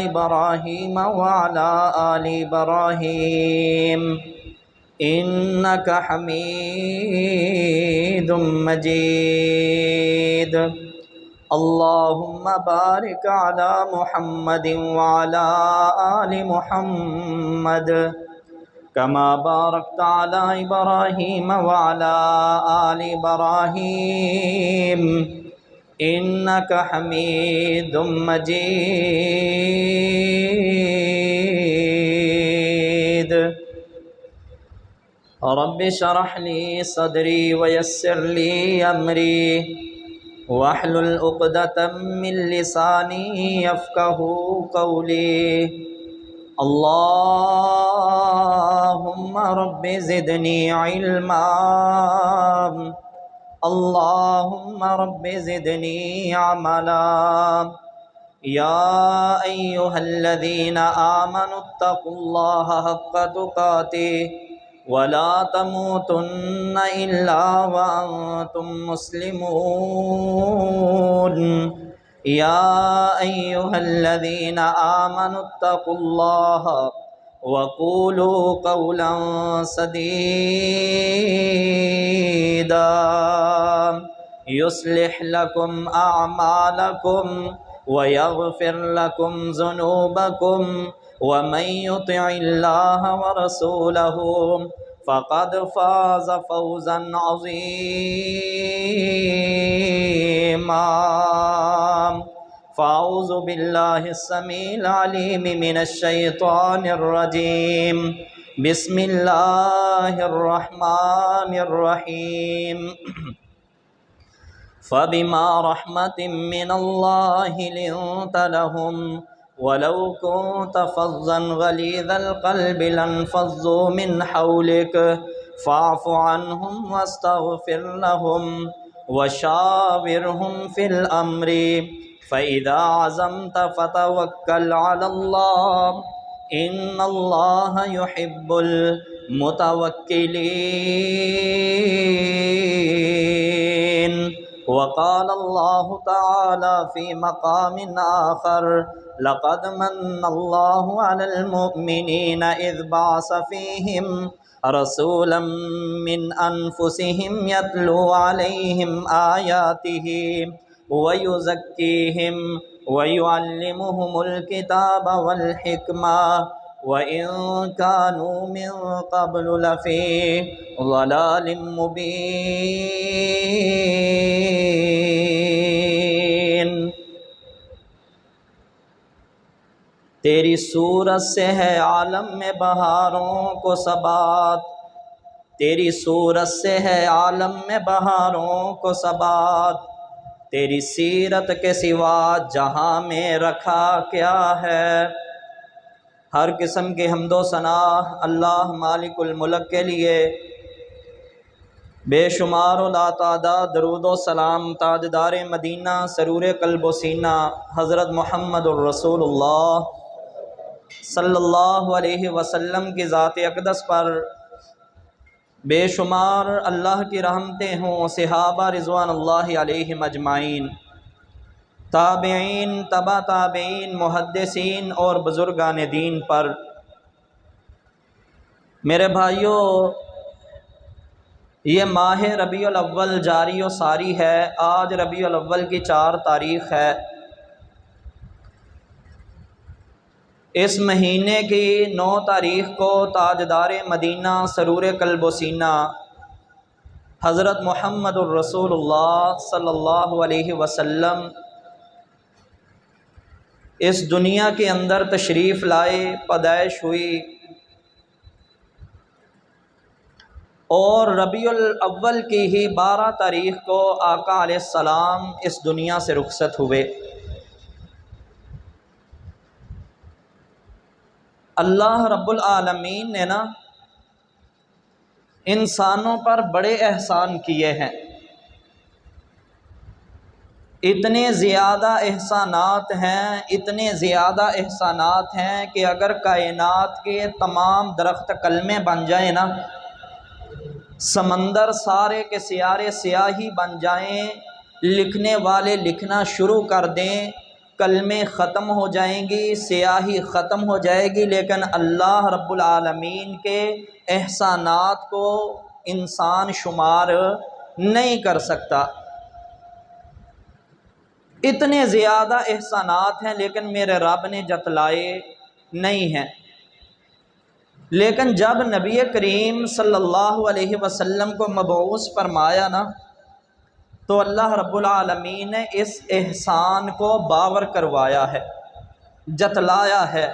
إبراهيم وعلى آل إبراهيم إنك حميد مجيد اللهم بارك على محمد وعلى آل محمد كما باركت على إبراهيم وعلى آل إبراهيم إنك حميد مجيد رب اشرح لي صدري ويسر لي أمري واحلل عقدة من لساني يفقهوا قولي اللهم رب زدني علما اللهم رب زدني عملا يا أيها الذين آمنوا اتقوا الله حق تقاته ولا تموتن إلا وأنتم مسلمون يا أيها الذين آمنوا اتقوا الله وقولوا قولا سديدا يصلح لكم أعمالكم ويغفر لكم ذنوبكم ومن يطع الله ورسوله فقد فاز فوزا عظيما فأعوذ بالله السميع العليم من الشيطان الرجيم بسم الله الرحمن الرحيم فبما رحمة من الله لنت لهم ولو كنت فظا غليظ القلب لانفضوا من حولك فاعف عنهم واستغفر لهم وشاورهم في الأمر فإذا عزمت فتوكل على الله إن الله يحب المتوكلين وقال الله تعالى في مقام آخر لقد من الله على المؤمنين إذ بعث فيهم رسولا من أنفسهم يتلو عليهم آياته ويزكيهم ويعلمهم الكتاب والحكمة وإن كانوا من قبل لفي ضلال مبين تیری صورت سے ہے عالم میں بہاروں کو ثبات تیری صورت سے ہے عالم میں بہاروں کو ثبات تیری سیرت کے سوا جہاں میں رکھا کیا ہے ہر قسم کی حمد و ثنا اللہ مالک الملک کے لیے بے شمار و لا تعداد درود و سلام تاجدار مدینہ سرور قلب و سینہ حضرت محمد الرسول اللہ صلی اللہ علیہ وسلم کی ذات اقدس پر بے شمار اللہ کی رحمتیں ہوں صحابہ رضوان اللہ علیہم اجمعین تابعین تبع تابعین محدثین اور بزرگان دین پر میرے بھائیوں یہ ماہ ربیع الاول جاری و ساری ہے آج ربیع الاول کی 4 تاریخ ہے اس مہینے کی 9 تاریخ کو تاجدار مدینہ سرور قلب و سینہ حضرت محمد الرسول اللہ صلی اللہ علیہ وسلم اس دنیا کے اندر تشریف لائے پیدائش ہوئی اور ربیع الاول کی ہی 12 تاریخ کو آقا علیہ السلام اس دنیا سے رخصت ہوئے اللہ رب العالمین نے انسانوں پر بڑے احسان کیے ہیں اتنے زیادہ احسانات ہیں کہ اگر کائنات کے تمام درخت کلمے بن جائیں سمندر سارے کے سیارے سیاہی بن جائیں لکھنے والے لکھنا شروع کر دیں کلمے ختم ہو جائیں گی، سیاہی ختم ہو جائے گی، لیکن اللہ رب العالمین کے احسانات کو انسان شمار نہیں کر سکتا۔ اتنے زیادہ احسانات ہیں لیکن میرے رب نے جتلائے نہیں ہیں۔ لیکن جب نبی کریم صلی اللہ علیہ وسلم کو مبعوث فرمایا نا، تو اللہ رب العالمین نے اس احسان کو باور کروایا ہے، جتلایا ہے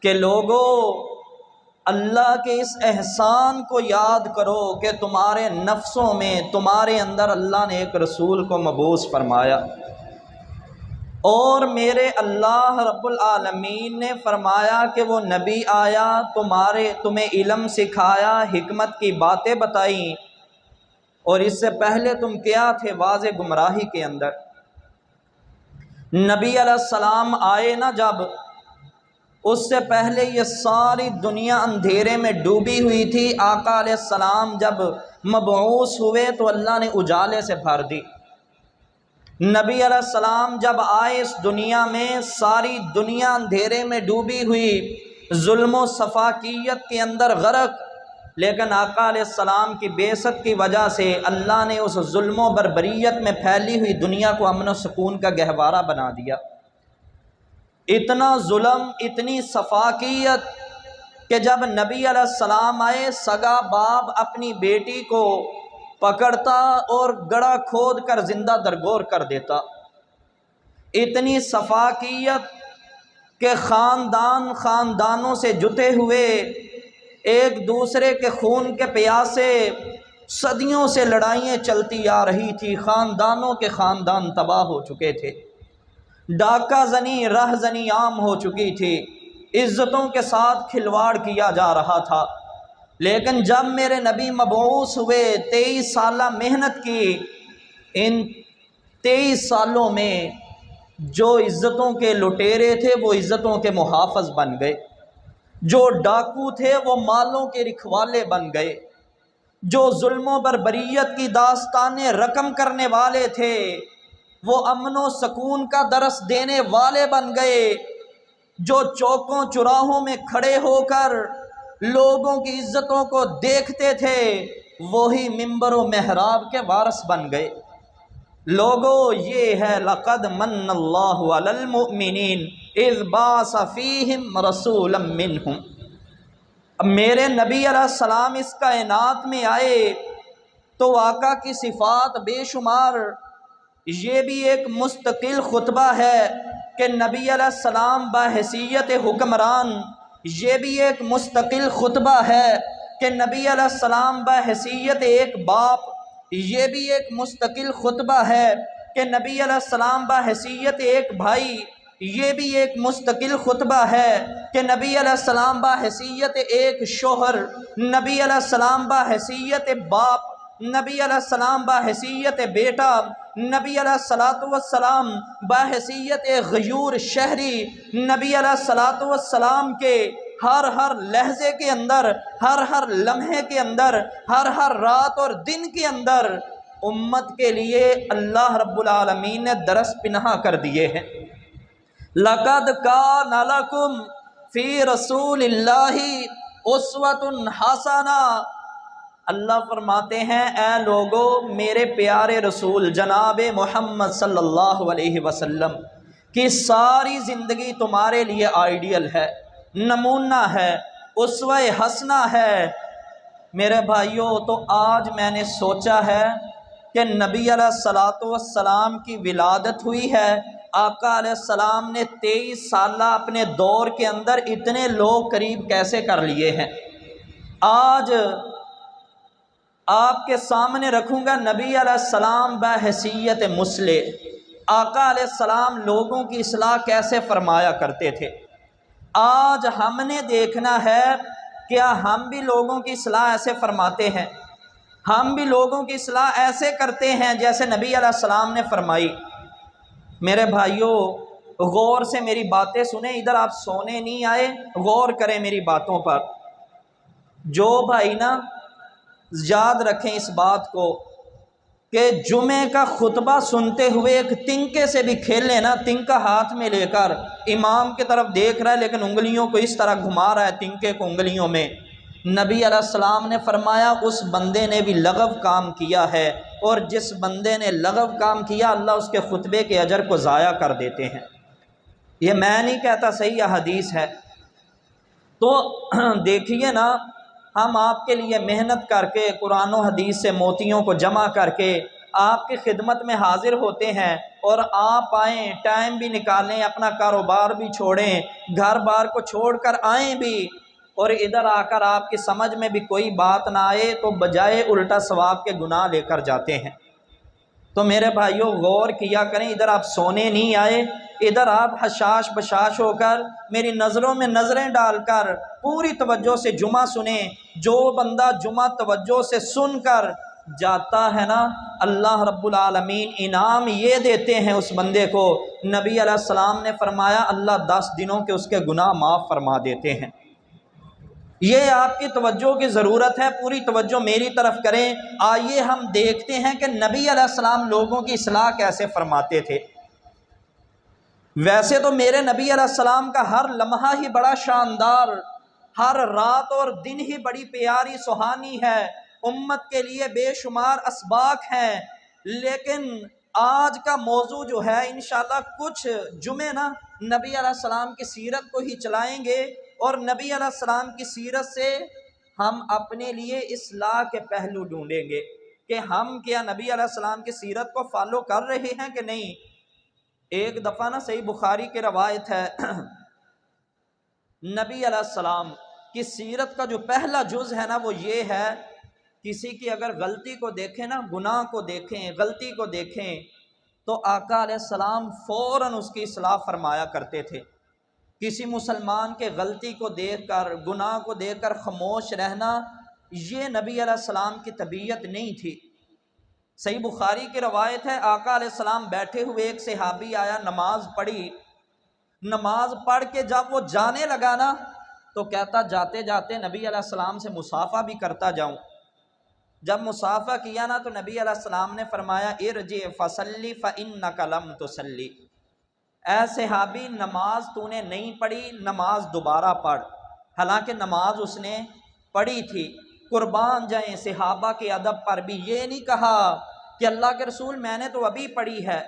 کہ لوگو اللہ کے اس احسان کو یاد کرو کہ تمہارے نفسوں میں، تمہارے اندر اللہ نے ایک رسول کو مبعوث فرمایا، اور میرے اللہ رب العالمین نے فرمایا کہ وہ نبی آیا، تمہیں علم سکھایا، حکمت کی باتیں بتائیں، اور اس سے پہلے تم کیا تھے؟ واضح گمراہی کے اندر۔ نبی علیہ السلام آئے نا جب، اس سے پہلے یہ ساری دنیا اندھیرے میں ڈوبی ہوئی تھی۔ آقا علیہ السلام جب مبعوث ہوئے تو اللہ نے اجالے سے بھر دی۔ نبی علیہ السلام جب آئے اس دنیا میں، ساری دنیا اندھیرے میں ڈوبی ہوئی، ظلم و سفاکیت کے اندر غرق، لیکن آقا علیہ السلام کی بعثت کی وجہ سے اللہ نے اس ظلم و بربریت میں پھیلی ہوئی دنیا کو امن و سکون کا گہوارہ بنا دیا۔ اتنا ظلم، اتنی سفاکیت کہ جب نبی علیہ السلام آئے، سگا باپ اپنی بیٹی کو پکڑتا اور گڑھا کھود کر زندہ درگور کر دیتا۔ اتنی سفاکیت کہ خاندانوں سے جتے ہوئے، ایک دوسرے کے خون کے پیاسے، صدیوں سے لڑائیاں چلتی آ رہی تھی، خاندانوں کے خاندان تباہ ہو چکے تھے، ڈاکہ زنی، رہ زنی عام ہو چکی تھی، عزتوں کے ساتھ کھلواڑ کیا جا رہا تھا۔ لیکن جب میرے نبی مبعوث ہوئے، 23 سالہ محنت کی، ان 23 سالوں میں جو عزتوں کے لٹیرے تھے وہ عزتوں کے محافظ بن گئے، جو ڈاکو تھے وہ مالوں کے رکھوالے بن گئے، جو ظلم و بربریت کی داستانیں رقم کرنے والے تھے وہ امن و سکون کا درس دینے والے بن گئے، جو چوکوں چراہوں میں کھڑے ہو کر لوگوں کی عزتوں کو دیکھتے تھے وہی منبر و محراب کے وارث بن گئے۔ لوگو یہ ہے لقد من اللہ علی المؤمنین اذ بعث فیہم رسولا منہم۔ اب میرے نبی علیہ السلام اس کائنات میں آئے تو آقا کی صفات بے شمار، یہ بھی ایک مستقل خطبہ ہے کہ نبی علیہ السلام بحیثیت حکمران، یہ بھی ایک مستقل خطبہ ہے کہ نبی علیہ السلام بحیثیت ایک باپ، یہ بھی ایک مستقل خطبہ ہے کہ نبی علیہ السلام بحیثیت ایک بھائی، یہ بھی ایک مستقل خطبہ ہے کہ نبی علیہ السلام بحیثیت ایک شوہر، نبی علیہ السلام بحیثیت باپ، نبی علیہ السلام بحیثیت بیٹا، نبی علیہ السلام بحیثیت غیور شہری، نبی علیہ السلام کے ہر لہجے کے اندر، ہر لمحے کے اندر، ہر رات اور دن کے اندر امت کے لیے اللہ رب العالمین نے درس پنہا کر دیے ہیں۔ لَقَدْ كَانَ لَكُمْ فِي رَسُولِ اللَّهِ أُسْوَةٌ حَسَنَةٌ۔ اللہ فرماتے ہیں اے لوگو، میرے پیارے رسول جناب محمد صلی اللہ علیہ وسلم کی ساری زندگی تمہارے لیے آئیڈیل ہے، نمونہ ہے، اسوہ حسنہ ہے۔ میرے بھائیوں، تو آج میں نے سوچا ہے کہ نبی علیہ السلام کی ولادت ہوئی ہے، آقا علیہ السلام نے 23 سالہ اپنے دور کے اندر اتنے لوگ قریب کیسے کر لیے ہیں۔ آج آپ کے سامنے رکھوں گا نبی علیہ السلام بحیثیت مصلح، آقا علیہ السلام لوگوں کی اصلاح کیسے فرمایا کرتے تھے۔ آج ہم نے دیکھنا ہے کیا ہم بھی لوگوں کی اصلاح ایسے فرماتے ہیں، ہم بھی لوگوں کی اصلاح ایسے کرتے ہیں جیسے نبی علیہ السلام نے فرمائی۔ میرے بھائیوں، غور سے میری باتیں سنیں، ادھر آپ سونے نہیں آئے، غور کریں میری باتوں پر۔ جو بھائی نا یاد رکھیں اس بات کو کہ جمعے کا خطبہ سنتے ہوئے ایک تنکے سے بھی کھیل لینا، تنکا ہاتھ میں لے کر امام کی طرف دیکھ رہا ہے لیکن انگلیوں کو اس طرح گھما رہا ہے تنکے کو انگلیوں میں، نبی علیہ السلام نے فرمایا اس بندے نے بھی لغو کام کیا ہے، اور جس بندے نے لغو کام کیا اللہ اس کے خطبے کے اجر کو ضائع کر دیتے ہیں۔ یہ میں نہیں کہتا، صحیح حدیث ہے۔ تو دیکھیے نا، ہم آپ کے لیے محنت کر کے قرآن و حدیث سے موتیوں کو جمع کر کے آپ کی خدمت میں حاضر ہوتے ہیں، اور آپ آئیں، ٹائم بھی نکالیں، اپنا کاروبار بھی چھوڑیں، گھر بار کو چھوڑ کر آئیں بھی، اور ادھر آ کر آپ کی سمجھ میں بھی کوئی بات نہ آئے تو بجائے الٹا ثواب کے گناہ لے کر جاتے ہیں۔ تو میرے بھائیوں غور کیا کریں، ادھر آپ سونے نہیں آئے، ادھر آپ حشاش بشاش ہو کر میری نظروں میں نظریں ڈال کر پوری توجہ سے جمعہ سنیں۔ جو بندہ جمعہ توجہ سے سن کر جاتا ہے نا، اللہ رب العالمین انعام یہ دیتے ہیں اس بندے کو، نبی علیہ السلام نے فرمایا اللہ 10 دنوں کے اس کے گناہ معاف فرما دیتے ہیں۔ یہ آپ کی توجہ کی ضرورت ہے، پوری توجہ میری طرف کریں۔ آئیے ہم دیکھتے ہیں کہ نبی علیہ السلام لوگوں کی اصلاح کیسے فرماتے تھے۔ ویسے تو میرے نبی علیہ السلام کا ہر لمحہ ہی بڑا شاندار، ہر رات اور دن ہی بڑی پیاری سہانی ہے، امت کے لیے بے شمار اسباق ہیں، لیکن آج کا موضوع جو ہے انشاءاللہ کچھ جمعے نا نبی علیہ السلام کی سیرت کو ہی چلائیں گے، اور نبی علیہ السلام کی سیرت سے ہم اپنے لیے اصلاح کے پہلو ڈھونڈیں گے کہ ہم کیا نبی علیہ السلام کی سیرت کو فالو کر رہے ہیں کہ نہیں۔ ایک دفعہ نا صحیح بخاری کی روایت ہے، نبی علیہ السلام کی سیرت کا جو پہلا جز ہے نا وہ یہ ہے، کسی کی اگر غلطی کو دیکھیں نا، گناہ کو دیکھیں، غلطی کو دیکھیں تو آقا علیہ السلام فوراً اس کی اصلاح فرمایا کرتے تھے۔ کسی مسلمان کے غلطی کو دیکھ کر، گناہ کو دیکھ کر خاموش رہنا، یہ نبی علیہ السلام کی طبیعت نہیں تھی۔ صحیح بخاری کی روایت ہے، آقا علیہ السلام بیٹھے ہوئے، ایک صحابی آیا، نماز پڑھی، نماز پڑھ کے جب وہ جانے لگا نا تو کہتا جاتے جاتے نبی علیہ السلام سے مصافحہ بھی کرتا جاؤں۔ جب مصافحہ کیا نا تو نبی علیہ السلام نے فرمایا ارجع فصلی فإنک لم تصلی، اے صحابی نماز تو نے نہیں پڑھی، نماز دوبارہ پڑھ۔ حالانکہ نماز اس نے پڑھی تھی۔ قربان جائیں صحابہ کے ادب پر بھی، یہ نہیں کہا کہ اللہ کے رسول میں نے تو ابھی پڑھی ہے،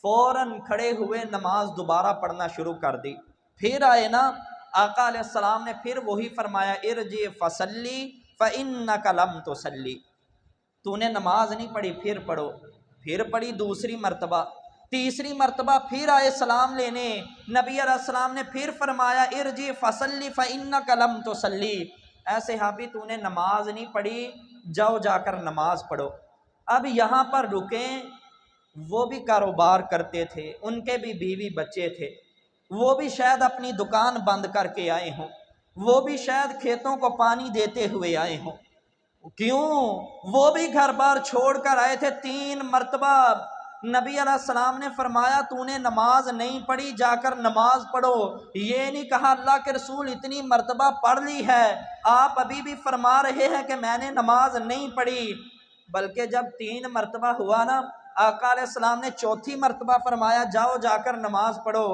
فوراً کھڑے ہوئے نماز دوبارہ پڑھنا شروع کر دی۔ پھر آئے نا آقا علیہ السلام نے پھر وہی فرمایا ارجع فصلی فإنک لم تصلی، تو نے نماز نہیں پڑھی، پھر پڑھو۔ پھر پڑھی دوسری مرتبہ، تیسری مرتبہ پھر آئے سلام لینے، نبی علیہ السلام نے پھر فرمایا ارجع فصلی فإنک لم تصلی، اے صحابی تو نے نماز نہیں پڑھی، جاؤ جا کر نماز پڑھو۔ اب یہاں پر رکیں، وہ بھی کاروبار کرتے تھے، ان کے بھی بیوی بچے تھے، وہ بھی شاید اپنی دکان بند کر کے آئے ہوں، وہ بھی شاید کھیتوں کو پانی دیتے ہوئے آئے ہوں، کیوں وہ بھی گھر بار چھوڑ کر آئے تھے۔ 3 مرتبہ نبی علیہ السلام نے فرمایا تو نے نماز نہیں پڑھی، جا کر نماز پڑھو۔ یہ نہیں کہا اللہ کے رسول اتنی مرتبہ پڑھ لی ہے، آپ ابھی بھی فرما رہے ہیں کہ میں نے نماز نہیں پڑھی، بلکہ جب 3 مرتبہ ہوا نا آقا علیہ السلام نے 4تھی مرتبہ فرمایا جاؤ جا کر نماز پڑھو۔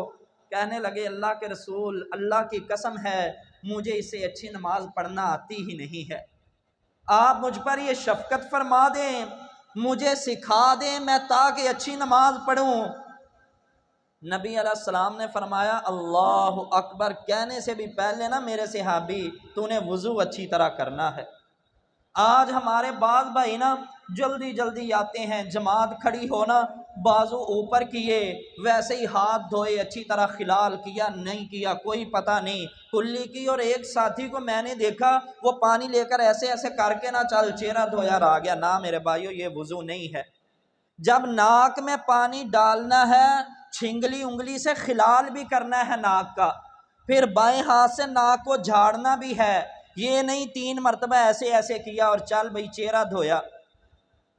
کہنے لگے اللہ کے رسول اللہ کی قسم ہے مجھے اس سے اچھی نماز پڑھنا آتی ہی نہیں ہے، آپ مجھ پر یہ شفقت فرما دیں، مجھے سکھا دیں میں تاکہ اچھی نماز پڑھوں۔ نبی علیہ السلام نے فرمایا اللہ اکبر کہنے سے بھی پہلے نا میرے صحابی تو نے وضو اچھی طرح کرنا ہے۔ آج ہمارے بعض بھائی نا جلدی جلدی آتے ہیں، جماعت کھڑی ہونا بازو اوپر کیے، ویسے ہی ہاتھ دھوئے، اچھی طرح خلال کیا نہیں کیا کوئی پتہ نہیں، کلی کی۔ اور ایک ساتھی کو میں نے دیکھا وہ پانی لے کر ایسے ایسے کر کے نہ چل چہرہ دھویا رہ گیا، نہ میرے بھائیو یہ وضو نہیں ہے۔ جب ناک میں پانی ڈالنا ہے چھنگلی انگلی سے خلال بھی کرنا ہے ناک کا، پھر بائیں ہاتھ سے ناک کو جھاڑنا بھی ہے، یہ نہیں 3 مرتبہ ایسے ایسے کیا اور چل بھائی چہرہ دھویا۔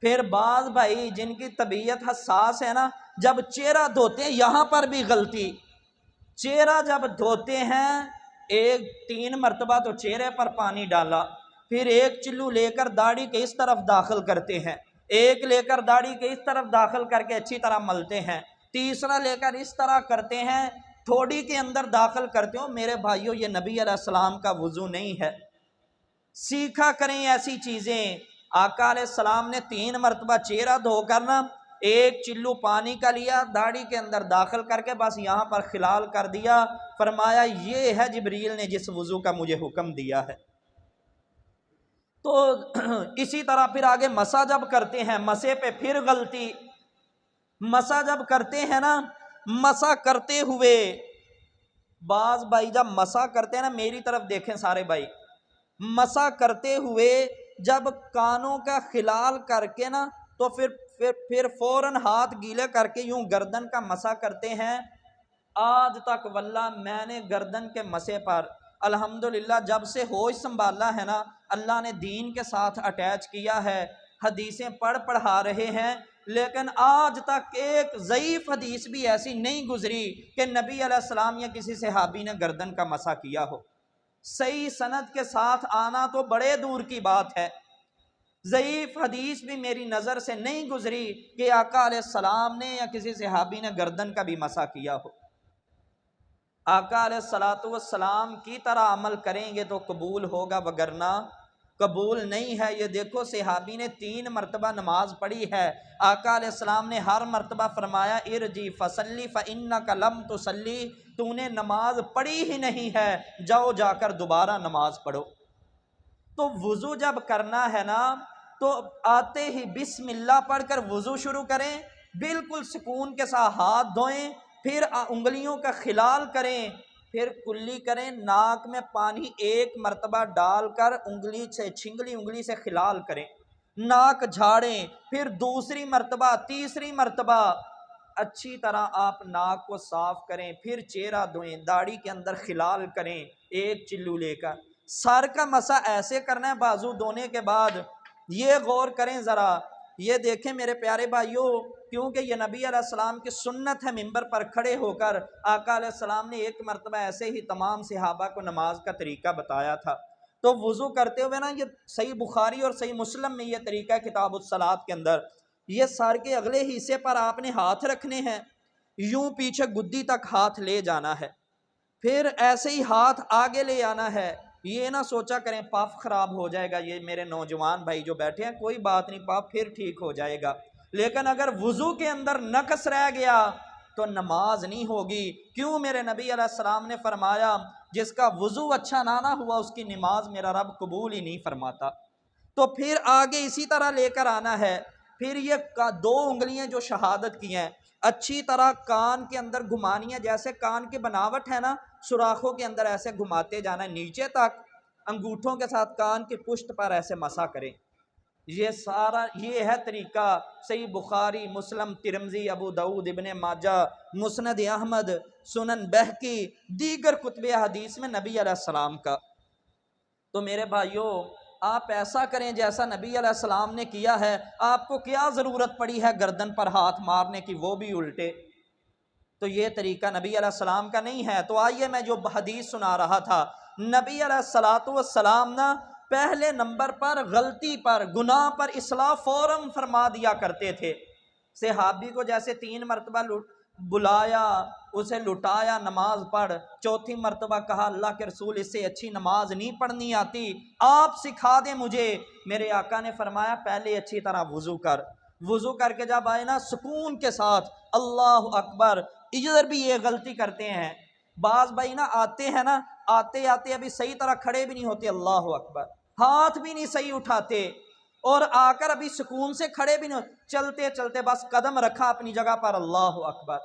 پھر بعض بھائی جن کی طبیعت حساس ہے نا جب چہرہ دھوتے ہیں یہاں پر بھی غلطی، چہرہ جب دھوتے ہیں 3 مرتبہ تو چہرے پر پانی ڈالا، پھر ایک چلو لے کر داڑھی کے اس طرف داخل کرتے ہیں، ایک لے کر داڑھی کے اس طرف داخل کر کے اچھی طرح ملتے ہیں، تیسرا لے کر اس طرح کرتے ہیں، تھوڑی کے اندر داخل کرتے ہو۔ میرے بھائیوں یہ نبی علیہ السلام کا وضو نہیں ہے، سیکھا کریں ایسی چیزیں۔ آقا علیہ السلام نے 3 مرتبہ چہرہ دھو کر نا ایک چلو پانی کا لیا، داڑھی کے اندر داخل کر کے بس یہاں پر خلال کر دیا، فرمایا یہ ہے جبریل نے جس وضو کا مجھے حکم دیا ہے۔ تو اسی طرح پھر آگے مسح جب کرتے ہیں، مسح پہ پھر غلطی، مسح جب کرتے ہیں نا، مسح کرتے ہوئے بعض بھائی جب مسح کرتے ہیں نا، میری طرف دیکھیں سارے بھائی، مسح کرتے ہوئے جب کانوں کا خلال کر کے نا تو پھر فوراً ہاتھ گیلے کر کے یوں گردن کا مسح کرتے ہیں۔ آج تک واللہ میں نے گردن کے مسح پر الحمدللہ جب سے ہوش سنبھالا ہے نا، اللہ نے دین کے ساتھ اٹیچ کیا ہے، حدیثیں پڑھا رہے ہیں، لیکن آج تک ایک ضعیف حدیث بھی ایسی نہیں گزری کہ نبی علیہ السلام یا کسی صحابی نے گردن کا مسح کیا ہو۔ صحیح سند کے ساتھ آنا تو بڑے دور کی بات ہے، ضعیف حدیث بھی میری نظر سے نہیں گزری کہ آقا علیہ السلام نے یا کسی صحابی نے گردن کا بھی مسح کیا ہو۔ آقا علیہ السلام کی طرح عمل کریں گے تو قبول ہوگا، وگرنہ قبول نہیں ہے۔ یہ دیکھو صحابی نے 3 مرتبہ نماز پڑھی ہے، آقا علیہ السلام نے ہر مرتبہ فرمایا ارجی فصلی فانک لم تصلی، تو نے نماز پڑھی ہی نہیں ہے، جاؤ جا کر دوبارہ نماز پڑھو۔ تو وضو جب کرنا ہے نا تو آتے ہی بسم اللہ پڑھ کر وضو شروع کریں، بالکل سکون کے ساتھ ہاتھ دھوئیں، پھر انگلیوں کا خلال کریں، پھر کلی کریں، ناک میں پانی 1 مرتبہ ڈال کر انگلی سے چھنگلی انگلی سے خلال کریں، ناک جھاڑیں، پھر دوسری مرتبہ تیسری مرتبہ اچھی طرح آپ ناک کو صاف کریں، پھر چہرہ دھوئیں، داڑھی کے اندر خلال کریں 1 چلو لے کر۔ سر کا مسح ایسے کرنا ہے بازو دھونے کے بعد، یہ غور کریں ذرا، یہ دیکھیں میرے پیارے بھائیوں، کیونکہ یہ نبی علیہ السلام کی سنت ہے، منبر پر کھڑے ہو کر آقا علیہ السلام نے 1 مرتبہ ایسے ہی تمام صحابہ کو نماز کا طریقہ بتایا تھا۔ تو وضو کرتے ہوئے نا، یہ صحیح بخاری اور صحیح مسلم میں یہ طریقہ ہے کتاب الصلاۃ کے اندر، یہ سر کے اگلے حصے پر آپ نے ہاتھ رکھنے ہیں، یوں پیچھے گدی تک ہاتھ لے جانا ہے، پھر ایسے ہی ہاتھ آگے لے آنا ہے۔ یہ نہ سوچا کریں پاپ خراب ہو جائے گا، یہ میرے نوجوان بھائی جو بیٹھے ہیں، کوئی بات نہیں، پاپ پھر ٹھیک ہو جائے گا، لیکن اگر وضو کے اندر نقص رہ گیا تو نماز نہیں ہوگی۔ کیوں؟ میرے نبی علیہ السلام نے فرمایا جس کا وضو اچھا نہ ہوا اس کی نماز میرا رب قبول ہی نہیں فرماتا۔ تو پھر آگے اسی طرح لے کر آنا ہے، پھر یہ 2 انگلیاں جو شہادت کی ہیں اچھی طرح کان کے اندر گھمانی ہے، جیسے کان کی بناوٹ ہے نا، سوراخوں کے اندر ایسے گھماتے جانا ہے نیچے تک، انگوٹھوں کے ساتھ کان کی پشت پر ایسے مسح کریں۔ یہ سارا یہ ہے طریقہ، صحیح بخاری، مسلم، ترمذی، ابو داؤد، ابن ماجہ، مسند احمد، سنن بہقی، دیگر کتب حدیث میں نبی علیہ السلام کا۔ تو میرے بھائیوں آپ ایسا کریں جیسا نبی علیہ السلام نے کیا ہے، آپ کو کیا ضرورت پڑی ہے گردن پر ہاتھ مارنے کی، وہ بھی الٹے؟ تو یہ طریقہ نبی علیہ السلام کا نہیں ہے۔ تو آئیے میں جو حدیث سنا رہا تھا، نبی علیہ السلام نا پہلے نمبر پر غلطی پر، گناہ پر اصلاح فوراً فرما دیا کرتے تھے۔ صحابی کو جیسے 3 مرتبہ بلایا، اسے لٹایا نماز پڑھ، 4تھی مرتبہ کہا اللہ کے رسول اس سے اچھی نماز نہیں پڑھنی آتی، آپ سکھا دیں مجھے۔ میرے آقا نے فرمایا پہلے اچھی طرح وضو کر، وضو کر کے جب آئے نا سکون کے ساتھ اللہ اکبر۔ ادھر بھی یہ غلطی کرتے ہیں بعض بھائی نا، آتے ہیں نا، آتے آتے ابھی صحیح طرح کھڑے بھی نہیں ہوتے، اللہ اکبر، ہاتھ بھی نہیں صحیح اٹھاتے، اور آ کر ابھی سکون سے کھڑے بھی نہیں، چلتے چلتے بس قدم رکھا اپنی جگہ پر، اللہ اکبر۔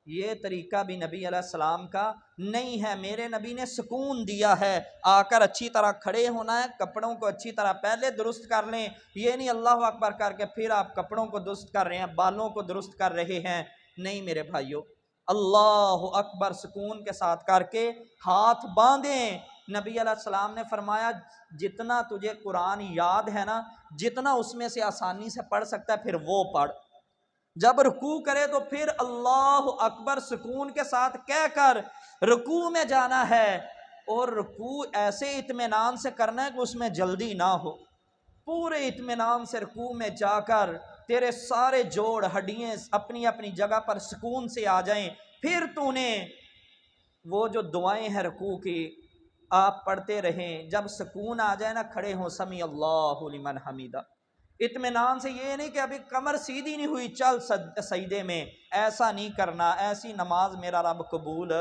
یہ طریقہ بھی نبی علیہ السلام کا نہیں ہے۔ میرے نبی نے سکون دیا ہے، آ کر اچھی طرح کھڑے ہونا ہے، کپڑوں کو اچھی طرح پہلے درست کر لیں، یہ نہیں اللہ اکبر کر کے پھر آپ کپڑوں کو درست کر رہے ہیں، بالوں کو درست کر رہے ہیں، نہیں میرے بھائیوں، اللہ اکبر سکون کے ساتھ کر کے ہاتھ باندھیں۔ نبی علیہ السلام نے فرمایا جتنا تجھے قرآن یاد ہے نا، جتنا اس میں سے آسانی سے پڑھ سکتا ہے پھر وہ پڑھ، جب رکوع کرے تو پھر اللہ اکبر سکون کے ساتھ کہہ کر رکوع میں جانا ہے، اور رکوع ایسے اطمینان سے کرنا ہے کہ اس میں جلدی نہ ہو، پورے اطمینان سے رکوع میں جا کر تیرے سارے جوڑ ہڈیاں اپنی اپنی جگہ پر سکون سے آ جائیں، پھر تو نے وہ جو دعائیں ہیں رکوع کی آپ پڑھتے رہیں، جب سکون آ جائے نا کھڑے ہوں سمیع اللہ لمن حمیدہ، اطمینان سے، یہ نہیں کہ ابھی کمر سیدھی نہیں ہوئی چل سجدے میں، ایسا نہیں کرنا، ایسی نماز میرا رب قبول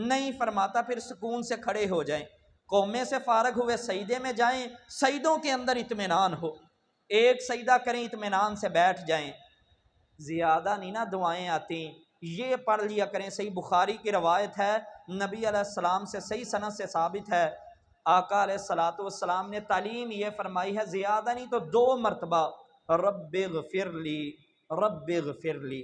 نہیں فرماتا۔ پھر سکون سے کھڑے ہو جائیں، قومے سے فارغ ہوئے سجدے میں جائیں، سجدوں کے اندر اطمینان ہو، ایک سجدہ کریں اطمینان سے بیٹھ جائیں، زیادہ نہیں نا دعائیں آتی، یہ پڑھ لیا کریں۔ صحیح بخاری کی روایت ہے، نبی علیہ السلام سے صحیح سند سے ثابت ہے، آقا علیہ الصلوۃ والسلام نے تعلیم یہ فرمائی ہے، زیادہ نہیں تو 2 مرتبہ رب اغفر لی، رب اغفر لی۔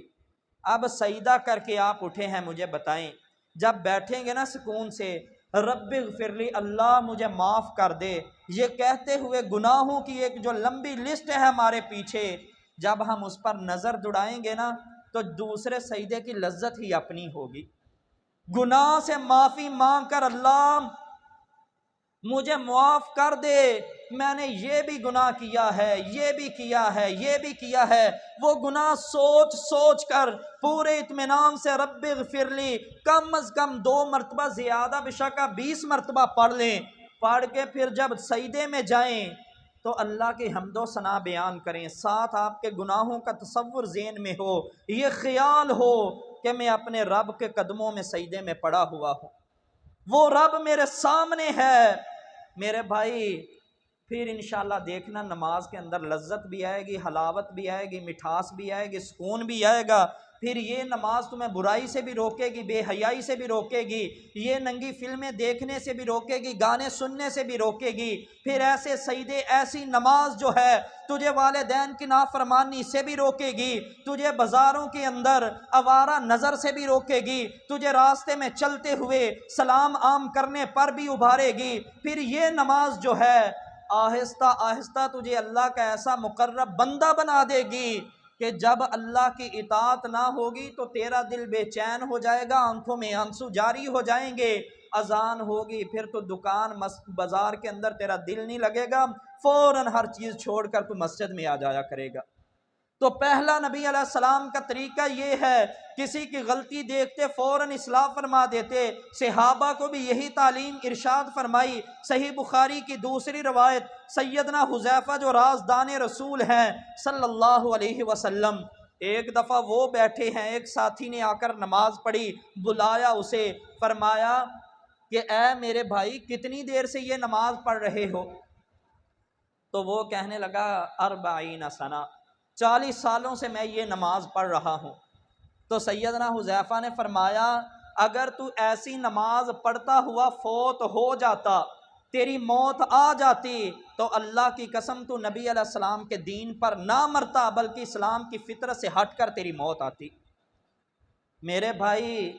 اب سجدہ کر کے آپ اٹھے ہیں، مجھے بتائیں جب بیٹھیں گے نا سکون سے، رب اغفر لی، اللہ مجھے معاف کر دے، یہ کہتے ہوئے گناہوں کی ایک جو لمبی لسٹ ہے ہمارے پیچھے، جب ہم اس پر نظر دوڑائیں گے نا تو دوسرے سجدے کی لذت ہی اپنی ہوگی۔ گناہ سے معافی مانگ کر اللہ مجھے معاف کر دے، میں نے یہ بھی گناہ کیا ہے، یہ بھی کیا ہے، یہ بھی کیا ہے، وہ گناہ سوچ سوچ کر پورے اطمینان سے رب اغفر لی کم از کم 2 مرتبہ، زیادہ بشکہ 20 مرتبہ پڑھ لیں، پڑھ کے پھر جب سجدے میں جائیں تو اللہ کی حمد و ثنا بیان کریں، ساتھ آپ کے گناہوں کا تصور ذہن میں ہو، یہ خیال ہو کہ میں اپنے رب کے قدموں میں سجدے میں پڑا ہوا ہوں، وہ رب میرے سامنے ہے۔ میرے بھائی پھر انشاءاللہ دیکھنا نماز کے اندر لذت بھی آئے گی، حلاوت بھی آئے گی، مٹھاس بھی آئے گی، سکون بھی آئے گا۔ پھر یہ نماز تمہیں برائی سے بھی روکے گی، بے حیائی سے بھی روکے گی، یہ ننگی فلمیں دیکھنے سے بھی روکے گی، گانے سننے سے بھی روکے گی۔ پھر ایسے سجدے، ایسی نماز جو ہے تجھے والدین کی نافرمانی سے بھی روکے گی، تجھے بازاروں کے اندر آوارہ نظر سے بھی روکے گی، تجھے راستے میں چلتے ہوئے سلام عام کرنے پر بھی ابھارے گی۔ پھر یہ نماز جو ہے آہستہ آہستہ تجھے اللہ کا ایسا مقرب بندہ بنا دے گی کہ جب اللہ کی اطاعت نہ ہوگی تو تیرا دل بے چین ہو جائے گا، آنکھوں میں آنسو جاری ہو جائیں گے، اذان ہوگی پھر تو دکان بازار کے اندر تیرا دل نہیں لگے گا، فوراً ہر چیز چھوڑ کر تو مسجد میں آ جایا کرے گا۔ تو پہلا نبی علیہ السلام کا طریقہ یہ ہے، کسی کی غلطی دیکھتے فوراً اصلاح فرما دیتے، صحابہ کو بھی یہی تعلیم ارشاد فرمائی۔ صحیح بخاری کی دوسری روایت، سیدنا حذیفہ جو رازدان رسول ہیں صلی اللہ علیہ وسلم، ایک دفعہ وہ بیٹھے ہیں، ایک ساتھی نے آ کر نماز پڑھی، بلایا اسے، فرمایا کہ اے میرے بھائی کتنی دیر سے یہ نماز پڑھ رہے ہو؟ تو وہ کہنے لگا 40 سنہ، 40 سالوں سے میں یہ نماز پڑھ رہا ہوں۔ تو سیدنا حذیفہ نے فرمایا اگر تو ایسی نماز پڑھتا ہوا فوت ہو جاتا، تیری موت آ جاتی، تو اللہ کی قسم تو نبی علیہ السلام کے دین پر نہ مرتا بلکہ اسلام کی فطرت سے ہٹ کر تیری موت آتی۔ میرے بھائی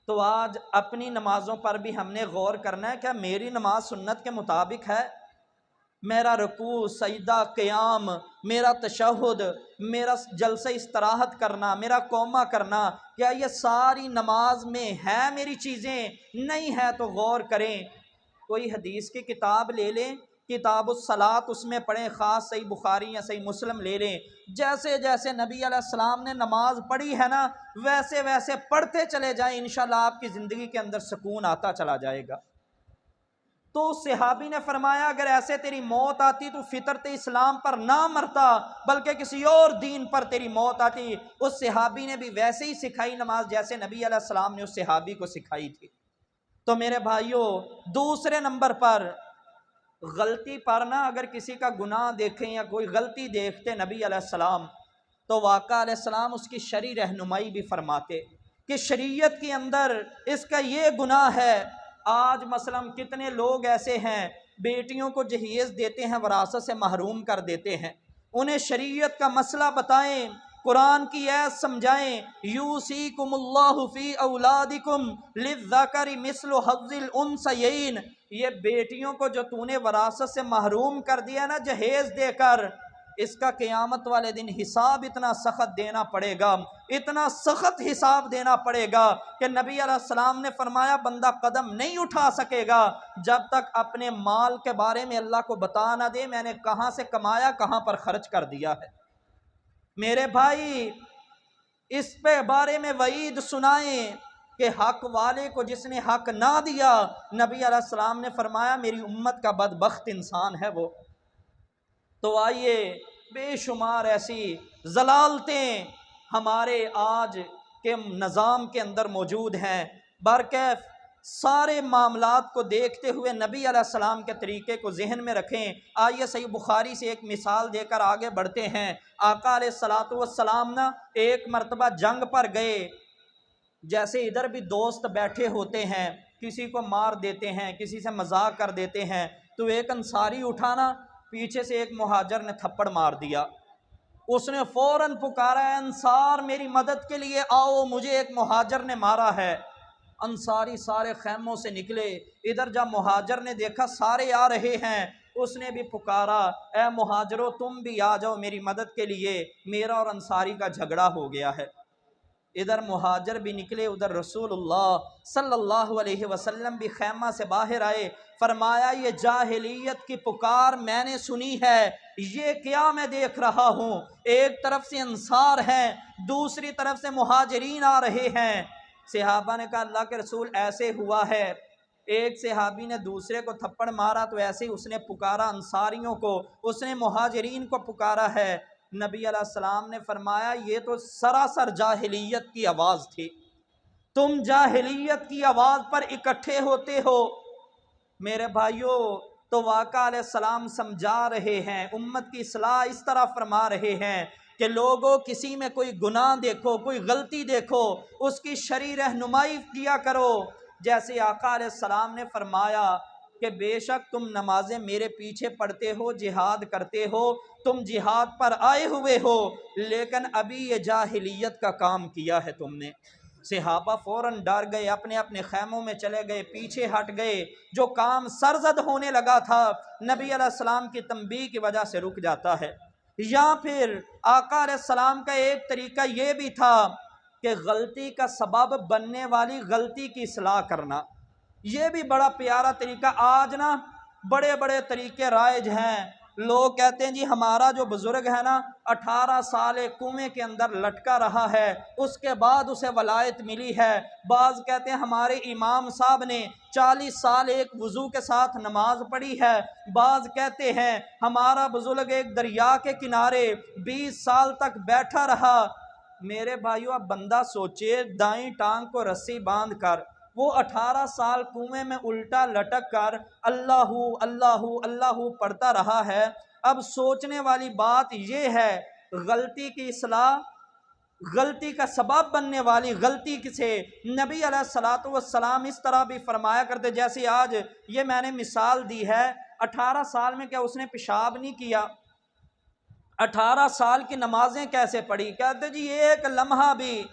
تو آج اپنی نمازوں پر بھی ہم نے غور کرنا ہے، کیا میری نماز سنت کے مطابق ہے؟ میرا رکوع، سجدہ، قیام، میرا تشہد، میرا جلسہ استراحت کرنا، میرا قومہ کرنا، کیا یہ ساری نماز میں ہے میری چیزیں؟ نہیں ہے تو غور کریں، کوئی حدیث کی کتاب لے لیں، کتاب الصلاۃ اس میں پڑھیں، خاص صحیح بخاری یا صحیح مسلم لے لیں، جیسے جیسے نبی علیہ السلام نے نماز پڑھی ہے نا ویسے ویسے پڑھتے چلے جائیں، انشاءاللہ آپ کی زندگی کے اندر سکون آتا چلا جائے گا۔ تو صحابی نے فرمایا اگر ایسے تیری موت آتی تو فطرت اسلام پر نہ مرتا بلکہ کسی اور دین پر تیری موت آتی۔ اس صحابی نے بھی ویسے ہی سکھائی نماز جیسے نبی علیہ السلام نے اس صحابی کو سکھائی تھی۔ تو میرے بھائیوں دوسرے نمبر پر غلطی پر نہ، اگر کسی کا گناہ دیکھیں یا کوئی غلطی دیکھتے نبی علیہ السلام تو واقعہ علیہ السلام اس کی شرعی رہنمائی بھی فرماتے کہ شریعت کے اندر اس کا یہ گناہ ہے۔ آج مثلا کتنے لوگ ایسے ہیں بیٹیوں کو جہیز دیتے ہیں وراثت سے محروم کر دیتے ہیں، انہیں شریعت کا مسئلہ بتائیں، قرآن کی آیت سمجھائیں، یوصیکم اللہ فی اولادکم للذکر مثل حظ الانثیین، یہ بیٹیوں کو جو تو نے وراثت سے محروم کر دیا نا جہیز دے کر، اس کا قیامت والے دن حساب اتنا سخت دینا پڑے گا، اتنا سخت حساب دینا پڑے گا کہ نبی علیہ السلام نے فرمایا بندہ قدم نہیں اٹھا سکے گا جب تک اپنے مال کے بارے میں اللہ کو بتا نہ دے میں نے کہاں سے کمایا، کہاں پر خرچ کر دیا ہے۔ میرے بھائی اس پہ بارے میں وعید سنائیں کہ حق والے کو جس نے حق نہ دیا، نبی علیہ السلام نے فرمایا میری امت کا بدبخت انسان ہے وہ۔ تو آئیے بے شمار ایسی ضلالتیں ہمارے آج کے نظام کے اندر موجود ہیں، برکیف سارے معاملات کو دیکھتے ہوئے نبی علیہ السلام کے طریقے کو ذہن میں رکھیں۔ آئیے صحیح بخاری سے ایک مثال دے کر آگے بڑھتے ہیں۔ آقا علیہ الصلوۃ والسلام نا ایک مرتبہ جنگ پر گئے، جیسے ادھر بھی دوست بیٹھے ہوتے ہیں، کسی کو مار دیتے ہیں، کسی سے مذاق کر دیتے ہیں، تو ایک انصاری اٹھانا پیچھے سے ایک مہاجر نے تھپڑ مار دیا۔ اس نے فوراً پکارا ہے انصار میری مدد کے لیے آؤ، مجھے ایک مہاجر نے مارا ہے۔ انصاری سارے خیموں سے نکلے، ادھر جب مہاجر نے دیکھا سارے آ رہے ہیں، اس نے بھی پکارا اے مہاجرو تم بھی آ جاؤ میری مدد کے لیے، میرا اور انصاری کا جھگڑا ہو گیا ہے۔ ادھر مہاجر بھی نکلے، ادھر رسول اللہ صلی اللہ علیہ وسلم بھی خیمہ سے باہر آئے، فرمایا یہ جاہلیت کی پکار میں نے سنی ہے، یہ کیا میں دیکھ رہا ہوں، ایک طرف سے انصار ہیں دوسری طرف سے مہاجرین آ رہے ہیں۔ صحابہ نے کہا اللہ کے رسول ایسے ہوا ہے، ایک صحابی نے دوسرے کو تھپڑ مارا تو ایسے ہی اس نے پکارا انصاریوں کو، اس نے مہاجرین کو پکارا ہے۔ نبی علیہ السلام نے فرمایا یہ تو سراسر جاہلیت کی آواز تھی، تم جاہلیت کی آواز پر اکٹھے ہوتے ہو۔ میرے بھائیوں تو واقعہ علیہ السلام سمجھا رہے ہیں، امت کی اصلاح اس طرح فرما رہے ہیں کہ لوگوں کسی میں کوئی گناہ دیکھو، کوئی غلطی دیکھو، اس کی شرعی رہنمائی کیا کرو۔ جیسے آقا علیہ السلام نے فرمایا کہ بے شک تم نمازیں میرے پیچھے پڑھتے ہو، جہاد کرتے ہو، تم جہاد پر آئے ہوئے ہو، لیکن ابھی یہ جاہلیت کا کام کیا ہے تم نے۔ صحابہ فوراً ڈر گئے، اپنے اپنے خیموں میں چلے گئے، پیچھے ہٹ گئے۔ جو کام سرزد ہونے لگا تھا نبی علیہ السلام کی تنبیہ کی وجہ سے رک جاتا ہے۔ یا پھر آقا علیہ السلام کا ایک طریقہ یہ بھی تھا کہ غلطی کا سبب بننے والی غلطی کی اصلاح کرنا، یہ بھی بڑا پیارا طریقہ۔ آج نا بڑے بڑے طریقے رائج ہیں، لوگ کہتے ہیں جی ہمارا جو بزرگ ہے نا 18 سال ایک کنویں کے اندر لٹکا رہا ہے، اس کے بعد اسے ولایت ملی ہے۔ بعض کہتے ہیں ہمارے امام صاحب نے 40 سال ایک وضو کے ساتھ نماز پڑھی ہے۔ بعض کہتے ہیں ہمارا بزرگ ایک دریا کے کنارے 20 سال تک بیٹھا رہا۔ میرے بھائیو اب بندہ سوچے دائیں ٹانگ کو رسی باندھ کر وہ 18 سال کنویں میں الٹا لٹک کر اللہ اللہ اللہ پڑھتا رہا ہے۔ اب سوچنے والی بات یہ ہے غلطی کی اصلاح، غلطی کا سبب بننے والی غلطی سے نبی علیہ الصلوۃ والسلام اس طرح بھی فرمایا کرتے، جیسے آج یہ میں نے مثال دی ہے 18 سال میں کیا اس نے پیشاب نہیں کیا؟ 18 سال کی نمازیں کیسے پڑھی؟ کہتے جی ایک لمحہ بھی،